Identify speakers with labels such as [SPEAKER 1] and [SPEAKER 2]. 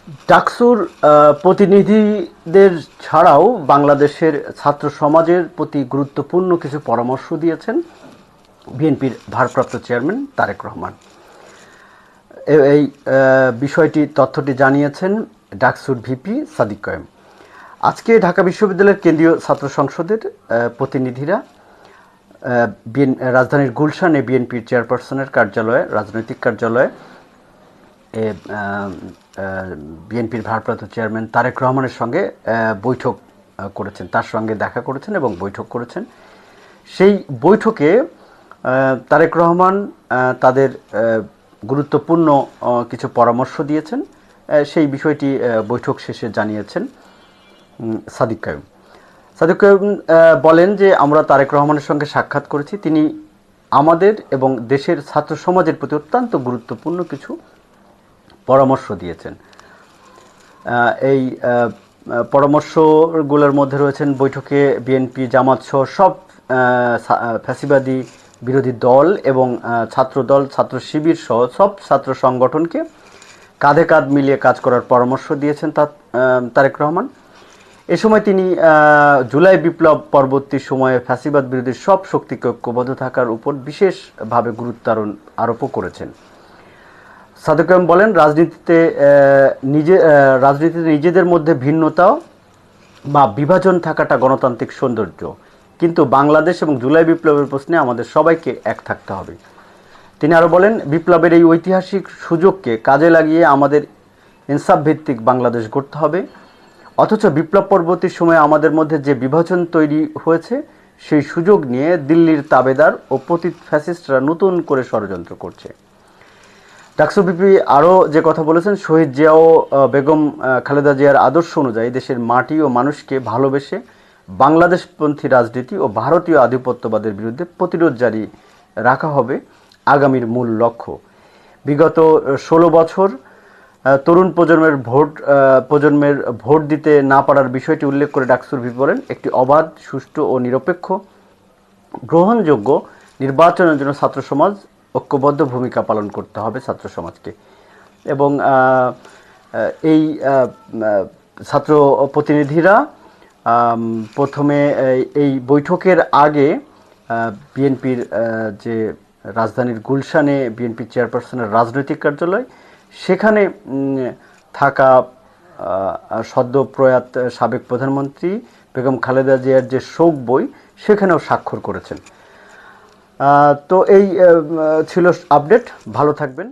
[SPEAKER 1] ডাকসুর প্রতিনিধিদের ছাড়াও বাংলাদেশের ছাত্র সমাজের প্রতি গুরুত্বপূর্ণ কিছু পরামর্শ দিয়েছেন বিএনপির ভারপ্রাপ্ত চেয়ারম্যান তারেক রহমান। এই তথ্যটি জানিয়েছেন ডাকসুর ভিপি সাদিক কায়েম। আজকে ঢাকা বিশ্ববিদ্যালয়ের কেন্দ্রীয় ছাত্র সংসদের প্রতিনিধিরা রাজধানীর গুলশানে বিএনপির চেয়ারপারসনের কার্যালয়ে, রাজনৈতিক কার্যালয়ে বিএনপির ভারপ্রাপ্ত চেয়ারম্যান তারেক রহমানের সঙ্গে বৈঠক করেছেন, তার সঙ্গে দেখা করেছেন এবং বৈঠক করেছেন। সেই বৈঠকে তারেক রহমান তাদের গুরুত্বপূর্ণ কিছু পরামর্শ দিয়েছেন। সেই বিষয়টি বৈঠক শেষে জানিয়েছেন সাদিক কায়েম। সাদিক কায়েম বলেন যে আমরা তারেক রহমানের সঙ্গে সাক্ষাৎ করেছি। তিনি আমাদের এবং দেশের ছাত্র সমাজের প্রতি অত্যন্ত গুরুত্বপূর্ণ কিছু পরামর্শ দিয়েছেন। এই পরামর্শগুলোর মধ্যে রয়েছেন বৈঠকে বিএনপি, জামাত সহ সব ফ্যাসিবাদী বিরোধী দল এবং ছাত্রদল, ছাত্র শিবির সহ সব ছাত্র সংগঠনকে কাঁধে কাঁধ মিলিয়ে কাজ করার পরামর্শ দিয়েছেন তারেক রহমান। এ সময় তিনি জুলাই বিপ্লব পরবর্তী সময়ে ফ্যাসিবাদ বিরোধী সব শক্তিকে ঐক্যবদ্ধ থাকার উপর বিশেষভাবে গুরুত্ব আরোপও করেছেন। সাদিক কায়েম বলেন, রাজনীতিতে নিজেদের মধ্যে ভিন্নতা বা বিভাজন থাকাটা গণতান্ত্রিক সৌন্দর্য, কিন্তু বাংলাদেশ এবং জুলাই বিপ্লবের প্রশ্নে আমাদের সবাইকে এক থাকতে হবে। তিনি আরও বলেন, বিপ্লবের এই ঐতিহাসিক সুযোগকে কাজে লাগিয়ে আমাদের ইনসাফ ভিত্তিক বাংলাদেশ গড়তে হবে। অথচ বিপ্লব পরবর্তী সময়ে আমাদের মধ্যে যে বিভাজন তৈরি হয়েছে, সেই সুযোগ নিয়ে দিল্লির তাবেদার ও পতিত ফ্যাসিস্টরা নতুন করে ষড়যন্ত্র করছে। ডাকসু ভিপি আরও যে কথা বলেছেন, শহীদ জিয়া ও বেগম খালেদা জিয়ার আদর্শ অনুযায়ী দেশের মাটি ও মানুষকে ভালোবেসে বাংলাদেশপন্থী রাজনীতি ও ভারতীয় আধিপত্যবাদের বিরুদ্ধে প্রতিরোধ জারি রাখা হবে আগামীর মূল লক্ষ্য। বিগত 16 বছর তরুণ প্রজন্মের ভোট দিতে না পারার বিষয়টি উল্লেখ করে ডাকসুর ভিপি বলেন, একটি অবাধ, সুষ্ঠু ও নিরপেক্ষ গ্রহণযোগ্য নির্বাচনের জন্য ছাত্র সমাজ ঐক্যবদ্ধ ভূমিকা পালন করতে হবে ছাত্র সমাজকে। এবং এই ছাত্র প্রতিনিধিরা প্রথমে এই বৈঠকের আগে বিএনপির যে রাজধানীর গুলশানে বিএনপি চেয়ারপারসনের রাজনৈতিক কার্যালয়, সেখানে থাকা সদ্য প্রয়াত সাবেক প্রধানমন্ত্রী বেগম খালেদা জিয়ার যে শোক বই, সেখানেও স্বাক্ষর করেছেন। তো এই ছিল আপডেট। ভালো থাকবেন।